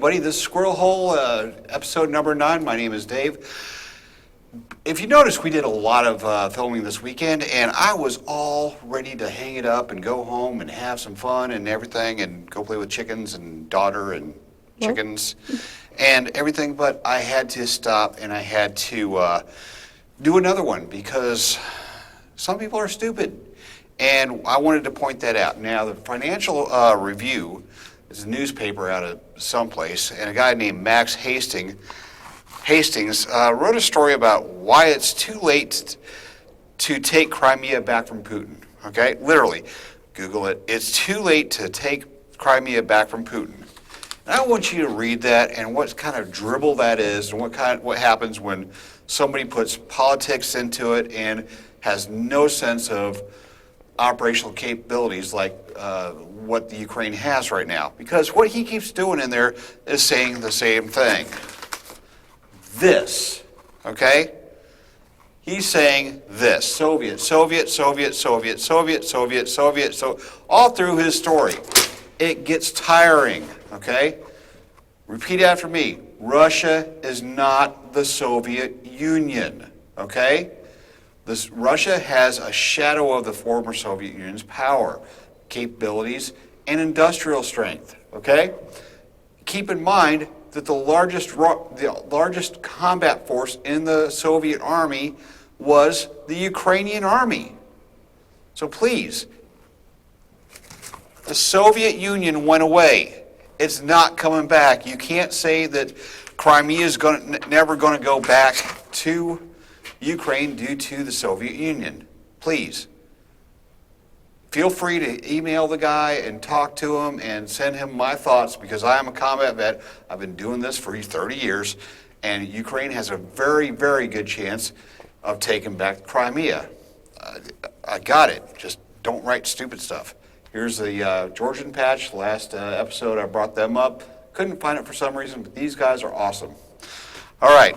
everybody. This is Squirrel Hole, episode number 9. My name is Dave. If you notice, we did a lot of filming this weekend, and I was all ready to hang it up and go home and have some fun and everything and go play with chickens and daughter and chickens and everything, but I had to stop and I had to do another one because some people are stupid, and I wanted to point that out. Now, the Financial Review is a newspaper out of someplace, and a guy named Max Hastings wrote a story about why it's too late to take Crimea back from Putin. Okay, literally, Google it. It's too late to take Crimea back from Putin. And I want you to read that and what kind of dribble that is, and what happens when somebody puts politics into it and has no sense of operational capabilities like what the Ukraine has right now. Because what he keeps doing in there is saying the same thing. This, okay? He's saying this, Soviet, all through his story. It gets tiring, okay? Repeat after me. Russia is not the Soviet Union, okay? Russia has a shadow of the former Soviet Union's power, capabilities, and industrial strength, okay? Keep in mind that the largest combat force in the Soviet army was the Ukrainian army. So please, the Soviet Union went away. It's not coming back. You can't say that Crimea is never going to go back to Ukraine due to the Soviet Union. Please. Feel free to email the guy and talk to him and send him my thoughts, because I am a combat vet. I've been doing this for 30 years, and Ukraine has a very, very good chance of taking back Crimea. I got it. Just don't write stupid stuff. Here's the Georgian patch. Last episode I brought them up. Couldn't find it for some reason, but these guys are awesome. All right.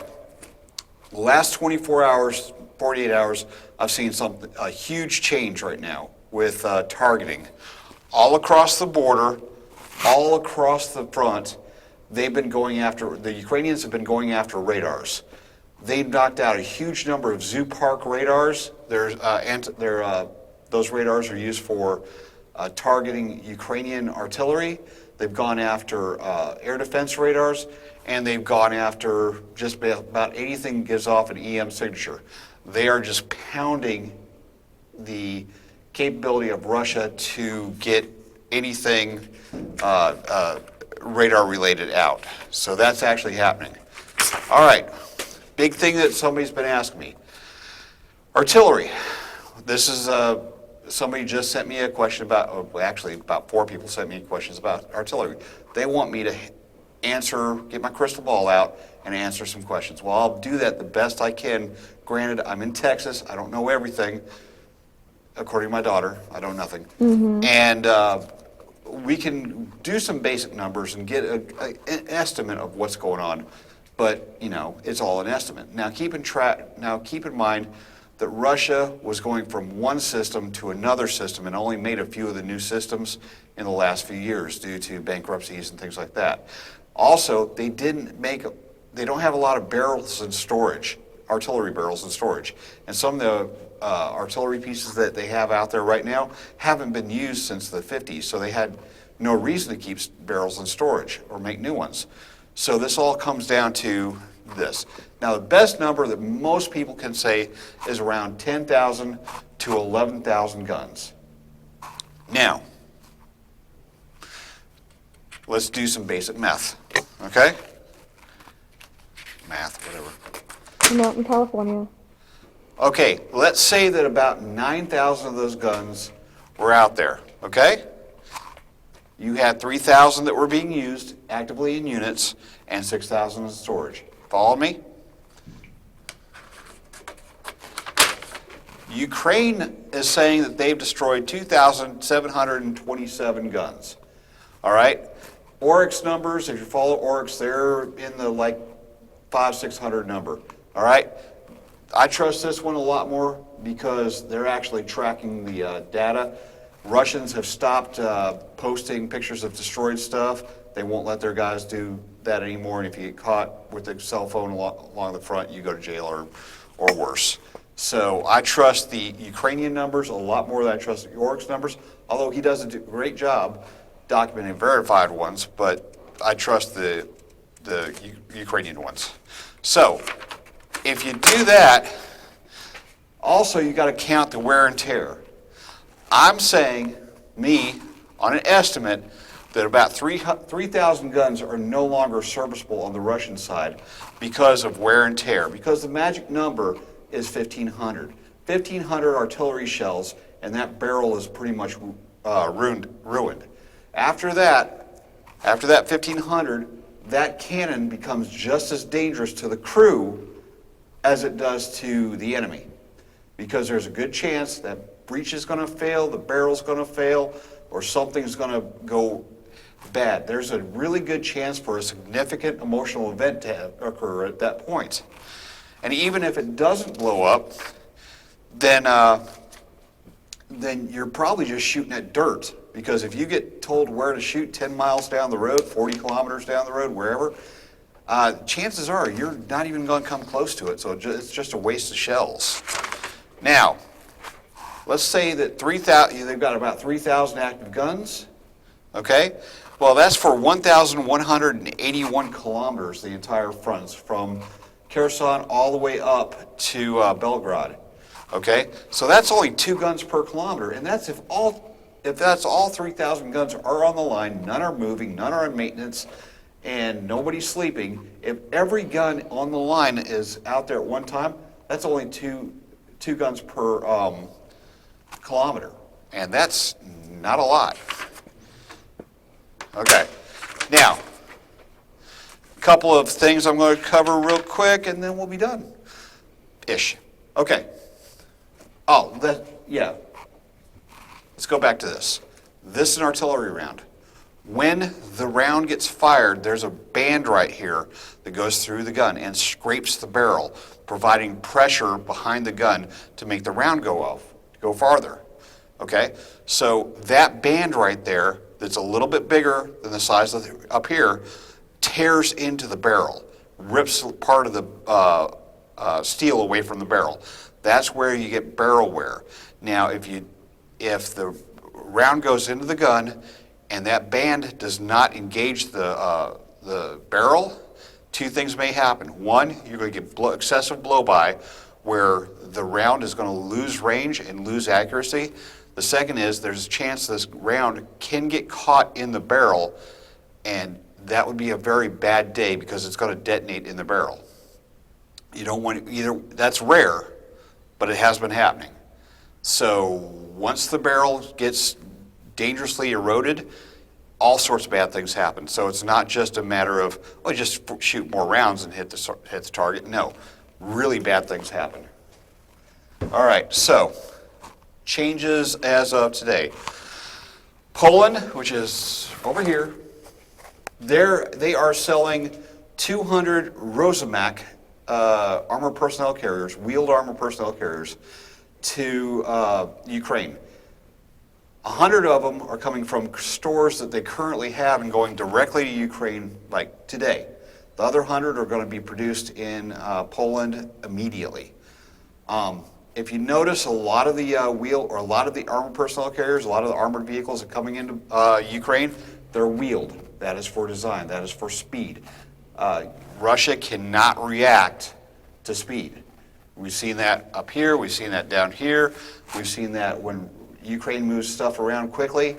The last 24 hours, 48 hours, I've seen a huge change right now with targeting. All across the border, all across the front, the Ukrainians have been going after radars. They've knocked out a huge number of zoo park radars. Those radars are used for targeting Ukrainian artillery. They've gone after air defense radars, and they've gone after just about anything that gives off an EM signature. They are just pounding the capability of Russia to get anything radar related out. So that's actually happening. All right, big thing that somebody's been asking me. Artillery. This is somebody just sent me a question about, actually about 4 people sent me questions about artillery. They want me to get my crystal ball out and answer some questions. Well, I'll do that the best I can. Granted, I'm in Texas. I don't know everything. According to my daughter, I know nothing. Mm-hmm. And we can do some basic numbers and get an estimate of what's going on. But, it's all an estimate. Now, keep in mind that Russia was going from one system to another system and only made a few of the new systems in the last few years due to bankruptcies and things like that. Also, they don't have a lot of barrels in storage, artillery barrels in storage. And some of the artillery pieces that they have out there right now haven't been used since the 50s, so they had no reason to keep barrels in storage or make new ones. So this all comes down to this. Now, the best number that most people can say is around 10,000 to 11,000 guns. Now, let's do some basic math, okay? Math, whatever. I'm out in California. Okay, let's say that about 9,000 of those guns were out there, okay? You had 3,000 that were being used actively in units and 6,000 in storage. Follow me? Ukraine is saying that they've destroyed 2,727 guns. All right? Oryx numbers, if you follow Oryx, they're in the 500-600 number. All right? I trust this one a lot more because they're actually tracking the data. Russians have stopped posting pictures of destroyed stuff. They won't let their guys do that anymore, and if you get caught with a cell phone along the front, you go to jail or worse. So I trust the Ukrainian numbers a lot more than I trust York's numbers, although he does a great job documenting verified ones, but I trust the Ukrainian ones. So if you do that, also you got to count the wear and tear. I'm saying, on an estimate, that about 3,000 guns are no longer serviceable on the Russian side because of wear and tear, because the magic number is 1,500. 1,500 artillery shells, and that barrel is pretty much ruined. After that 1,500, that cannon becomes just as dangerous to the crew as it does to the enemy, because there's a good chance that breech is going to fail, the barrel's going to fail, or something's going to go bad. There's a really good chance for a significant emotional event to occur at that point. And even if it doesn't blow up, then you're probably just shooting at dirt. Because if you get told where to shoot 10 miles down the road, 40 kilometers down the road, wherever, chances are you're not even going to come close to it. So it's just a waste of shells. Now, let's say that they've got about 3,000 active guns. Okay? Well, that's for 1,181 kilometers, the entire front, from Kherson all the way up to Belgrade. Okay? So that's only 2 guns per kilometer, and that's if that's all 3,000 guns are on the line, none are moving, none are in maintenance, and nobody's sleeping. If every gun on the line is out there at one time, that's only two guns per kilometer, and that's not a lot. Okay, now, a couple of things I'm going to cover real quick, and then we'll be done. Ish. Okay. Let's go back to this. This is an artillery round. When the round gets fired, there's a band right here that goes through the gun and scrapes the barrel, providing pressure behind the gun to make the round go farther. Okay? So that band right there, that's a little bit bigger than the size of up here, tears into the barrel, rips part of the steel away from the barrel. That's where you get barrel wear. Now, if the round goes into the gun and that band does not engage the barrel, 2 things may happen. One, you're going to get excessive blow-by, where the round is going to lose range and lose accuracy. The second is there's a chance this round can get caught in the barrel, and that would be a very bad day because it's going to detonate in the barrel. You don't want either. That's rare, but it has been happening. So once the barrel gets dangerously eroded, all sorts of bad things happen. So it's not just a matter of, just shoot more rounds and hit the target. No, really bad things happen. All right, so changes as of today. Poland, which is over here, they are selling 200 Rosomak armored personnel carriers, wheeled armored personnel carriers, to Ukraine. 100 of them are coming from stores that they currently have and going directly to Ukraine, like today. The other 100 are going to be produced in Poland immediately. If you notice, a lot of the a lot of the armored personnel carriers, a lot of the armored vehicles that are coming into Ukraine, they're wheeled. That is for design. That is for speed. Russia cannot react to speed. We've seen that up here. We've seen that down here. We've seen that when Ukraine moves stuff around quickly.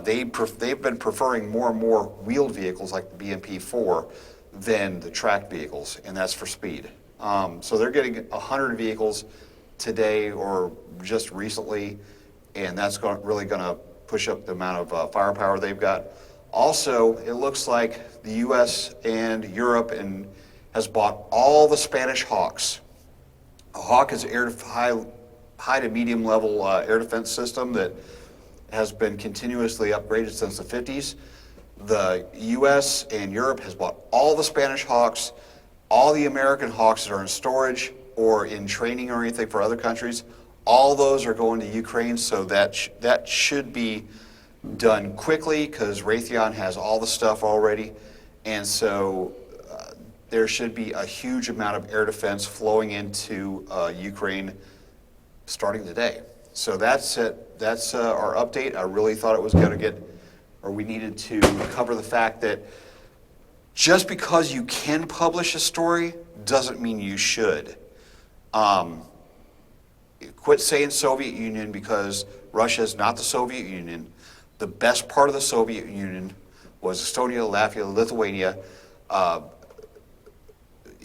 They've been preferring more and more wheeled vehicles like the BMP-4 than the tracked vehicles, and that's for speed. So they're getting 100 vehicles today or just recently, and that's really going to push up the amount of firepower they've got. Also, it looks like the U.S. and Europe has bought all the Spanish Hawks. A Hawk is an high to medium level air defense system that has been continuously upgraded since the 50s. The U.S. and Europe has bought all the Spanish Hawks, all the American Hawks that are in storage or in training or anything for other countries. All those are going to Ukraine, so that should be done quickly because Raytheon has all the stuff already. And so there should be a huge amount of air defense flowing into Ukraine starting today. So that's it. That's our update. I really thought it was going to get, or we needed to cover the fact that just because you can publish a story doesn't mean you should. Quit saying Soviet Union because Russia is not the Soviet Union. The best part of the Soviet Union was Estonia, Latvia, Lithuania,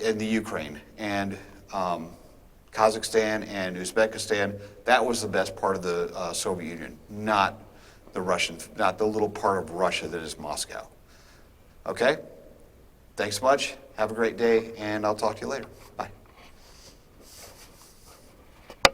and the Ukraine, and Kazakhstan and Uzbekistan. That was the best part of the Soviet Union, not the Russian, not the little part of Russia that is Moscow. Okay? Thanks much. Have a great day, and I'll talk to you later. Bye.